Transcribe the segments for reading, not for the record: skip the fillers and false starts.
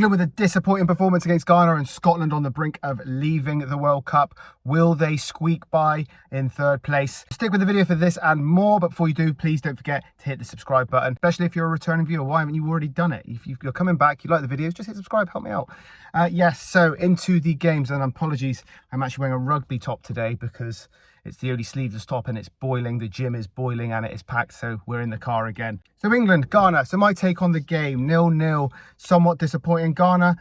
England with a disappointing performance against Ghana, and Scotland on the brink of leaving the World Cup. Will they squeak by in third place? Stick with the video for this and more, but before you do, please don't forget to hit the subscribe button, especially if you're a returning viewer. Why haven't you already done it? If you're coming back, you like the videos, just hit subscribe, help me out. Yes, so into the games, and apologies, I'm actually wearing a rugby top today because it's the only sleeveless top and it's boiling. The gym is boiling and it is packed, so we're in the car again. So England, Ghana. So my take on the game, 0-0, somewhat disappointing. Ghana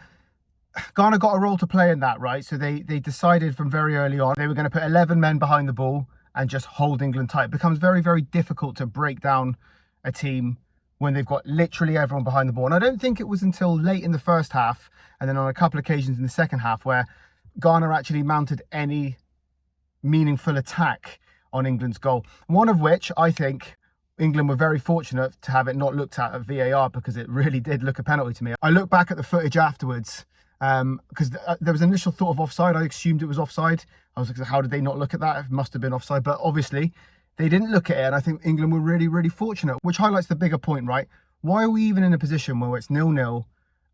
got a role to play in that, right? So they decided from very early on they were going to put 11 men behind the ball and just hold England tight. It becomes very, very difficult to break down a team when they've got literally everyone behind the ball. And I don't think it was until late in the first half and then on a couple of occasions in the second half where Ghana actually mounted any meaningful attack on England's goal. One of which I think England were very fortunate to have it not looked at VAR, because it really did look a penalty to me. I look back at the footage afterwards because there was an initial thought of offside. I assumed it was offside. I was like, how did they not look at that? It must have been offside, but obviously they didn't look at it, and I think England were really, really fortunate, which highlights the bigger point, right? Why are we even in a position where it's 0-0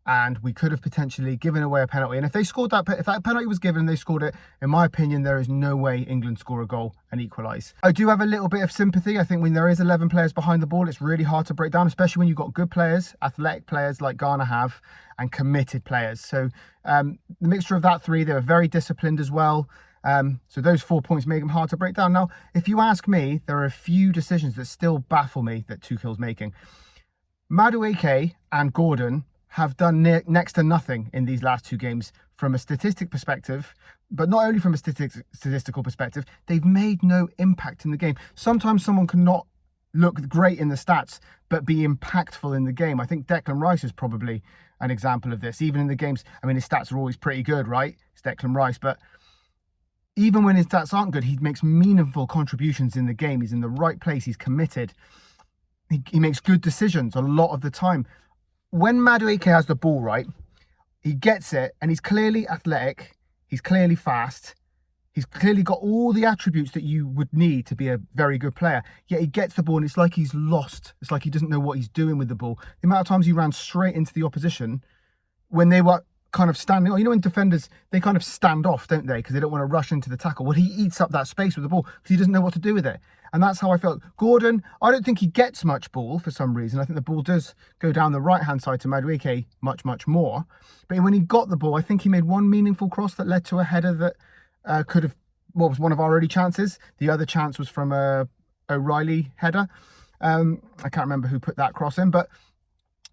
and we could have potentially given away a penalty? And if they scored that, if that penalty was given and they scored it, in my opinion, there is no way England score a goal and equalise. I do have a little bit of sympathy. I think when there is 11 players behind the ball, it's really hard to break down, especially when you've got good players, athletic players like Ghana have, and committed players. So the mixture of that three, they were very disciplined as well. So those 4 points make them hard to break down. Now, if you ask me, there are a few decisions that still baffle me that Tuchel's making. Madueke and Gordon have done next to nothing in these last two games from a statistic perspective, but not only from a statistical perspective, they've made no impact in the game. Sometimes someone cannot look great in the stats, but be impactful in the game. I think Declan Rice is probably an example of this. Even in the games, I mean, his stats are always pretty good, right? It's Declan Rice, but even when his stats aren't good, he makes meaningful contributions in the game. He's in the right place. He's committed. He makes good decisions a lot of the time. When Madueke has the ball, right, he gets it, and he's clearly athletic, he's clearly fast, he's clearly got all the attributes that you would need to be a very good player, yet he gets the ball and it's like he's lost. It's like he doesn't know what he's doing with the ball. The amount of times he ran straight into the opposition when they were kind of standing, you know, when defenders, they kind of stand off, don't they, because they don't want to rush into the tackle. Well, he eats up that space with the ball because he doesn't know what to do with it. And that's how I felt. Gordon, I don't think he gets much ball for some reason. I think the ball does go down the right-hand side to Madueke much, much more. But when he got the ball, I think he made one meaningful cross that led to a header that could have, what was one of our early chances. The other chance was from a O'Reilly header. I can't remember who put that cross in, but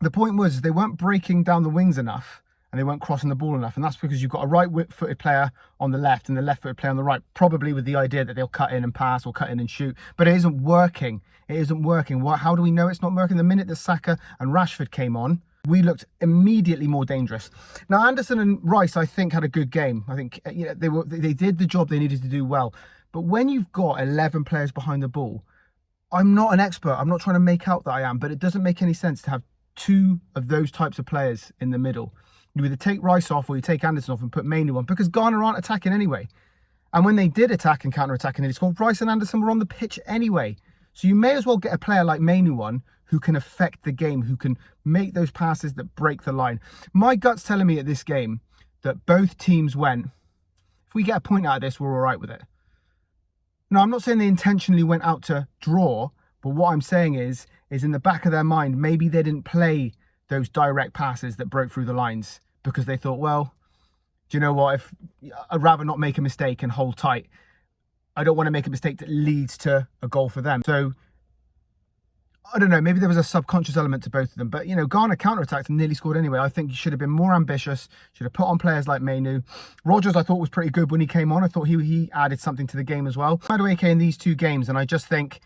the point was they weren't breaking down the wings enough, and they weren't crossing the ball enough. And that's because you've got a right-footed player on the left and the left-footed player on the right, probably with the idea that they'll cut in and pass or cut in and shoot. But it isn't working. It isn't working. How do we know it's not working? The minute that Saka and Rashford came on, we looked immediately more dangerous. Now, Anderson and Rice, I think, had a good game. I think they did the job they needed to do well. But when you've got 11 players behind the ball, I'm not an expert. I'm not trying to make out that I am, but it doesn't make any sense to have two of those types of players in the middle. You either take Rice off or you take Anderson off and put Mainu on, because Ghana aren't attacking anyway. And when they did attack and counter-attack and they scored, Rice and Anderson were on the pitch anyway. So you may as well get a player like Mainu on who can affect the game, who can make those passes that break the line. My gut's telling me at this game that both teams went, if we get a point out of this, we're all right with it. Now, I'm not saying they intentionally went out to draw, but what I'm saying is in the back of their mind, maybe they didn't play those direct passes that broke through the lines, because they thought, well, do you know what, if I'd rather not make a mistake and hold tight. I don't want to make a mistake that leads to a goal for them. So I don't know, maybe there was a subconscious element to both of them. But, you know, Ghana counter-attacked and nearly scored anyway. I think you should have been more ambitious, should have put on players like Mainu. Rogers, I thought, was pretty good when he came on. I thought he added something to the game as well. Madueke in these two games, and I just think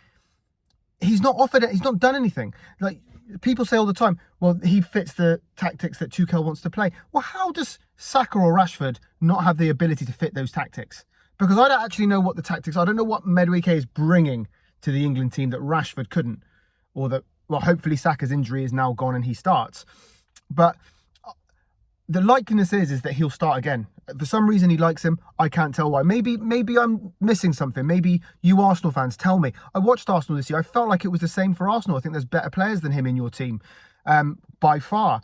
he's not offered it. He's not done anything. Like, people say all the time, well, he fits the tactics that Tuchel wants to play. Well, how does Saka or Rashford not have the ability to fit those tactics? Because I don't actually know what the tactics are. I don't know what Madueke is bringing to the England team that Rashford couldn't. Or that, well, hopefully Saka's injury is now gone and he starts. But the likeliness is that he'll start again. For some reason he likes him. I can't tell why. Maybe I'm missing something. Maybe you Arsenal fans tell me. I watched Arsenal this year. I felt like it was the same for Arsenal. I think there's better players than him in your team by far.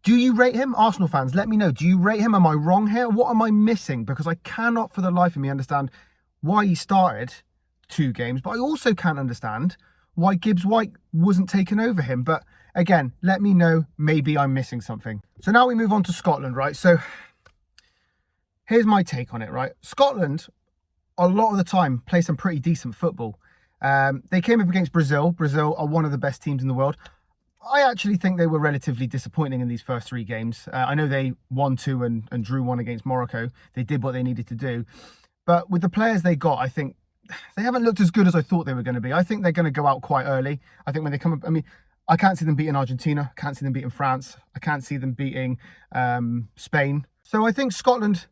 Do you rate him? Arsenal fans, let me know. Do you rate him? Am I wrong here? What am I missing? Because I cannot for the life of me understand why he started 2 games, but I also can't understand why Gibbs White wasn't taken over him. But again, let me know. Maybe I'm missing something. So now we move on to Scotland, right? So here's my take on it, right? Scotland, a lot of the time, play some pretty decent football. They came up against Brazil. Brazil are one of the best teams in the world. I actually think they were relatively disappointing in these first 3 games. I know they won 2 and drew 1 against Morocco. They did what they needed to do. But with the players they got, I think they haven't looked as good as I thought they were going to be. I think they're going to go out quite early. I think when they come up, I mean, I can't see them beating Argentina. I can't see them beating France. I can't see them beating Spain. So I think Scotland,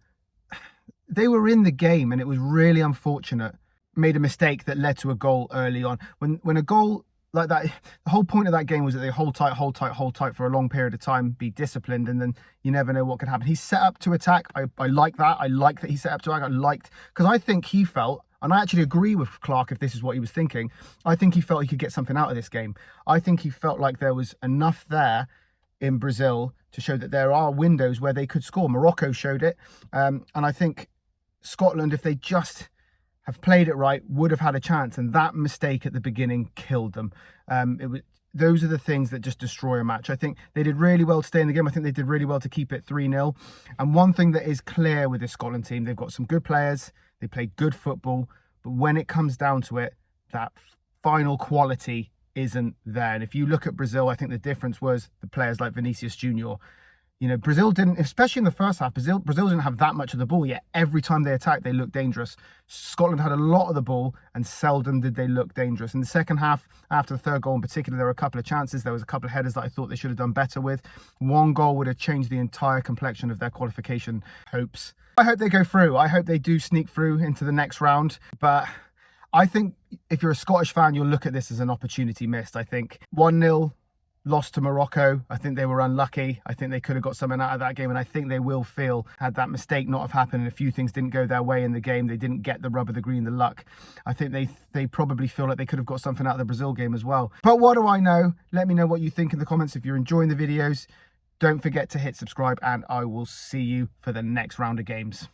they were in the game and it was really unfortunate. Made a mistake that led to a goal early on. When a goal like that, the whole point of that game was that they hold tight for a long period of time, be disciplined, and then you never know what could happen. He set up to attack. I like that. I like that he set up to attack. Because I think he felt, and I actually agree with Clark if this is what he was thinking, I think he felt he could get something out of this game. I think he felt like there was enough there in Brazil to show that there are windows where they could score. Morocco showed it. And I think Scotland, if they just have played it right, would have had a chance, and that mistake at the beginning killed them. Those are the things that just destroy a match. I think they did really well to stay in the game. I think they did really well to keep it 3-0. And one thing that is clear with this Scotland team, they've got some good players, they play good football, but when it comes down to it, that final quality isn't there. And if you look at Brazil, I think the difference was the players like Vinicius Junior. You know, Brazil didn't, especially in the first half, Brazil didn't have that much of the ball yet. Every time they attacked, they looked dangerous. Scotland had a lot of the ball and seldom did they look dangerous. In the second half, after the 3rd goal in particular, there were a couple of chances. There was a couple of headers that I thought they should have done better with. 1 goal would have changed the entire complexion of their qualification hopes. I hope they go through. I hope they do sneak through into the next round. But I think if you're a Scottish fan, you'll look at this as an opportunity missed. I think 1-0. Lost to Morocco. I think they were unlucky. I think they could have got something out of that game, and I think they will feel, had that mistake not have happened and a few things didn't go their way in the game, they didn't get the rub of the green, the luck, I think they probably feel like they could have got something out of the Brazil game as well. But what do I know? Let me know what you think in the comments. If you're enjoying the videos, don't forget to hit subscribe, and I will see you for the next round of games.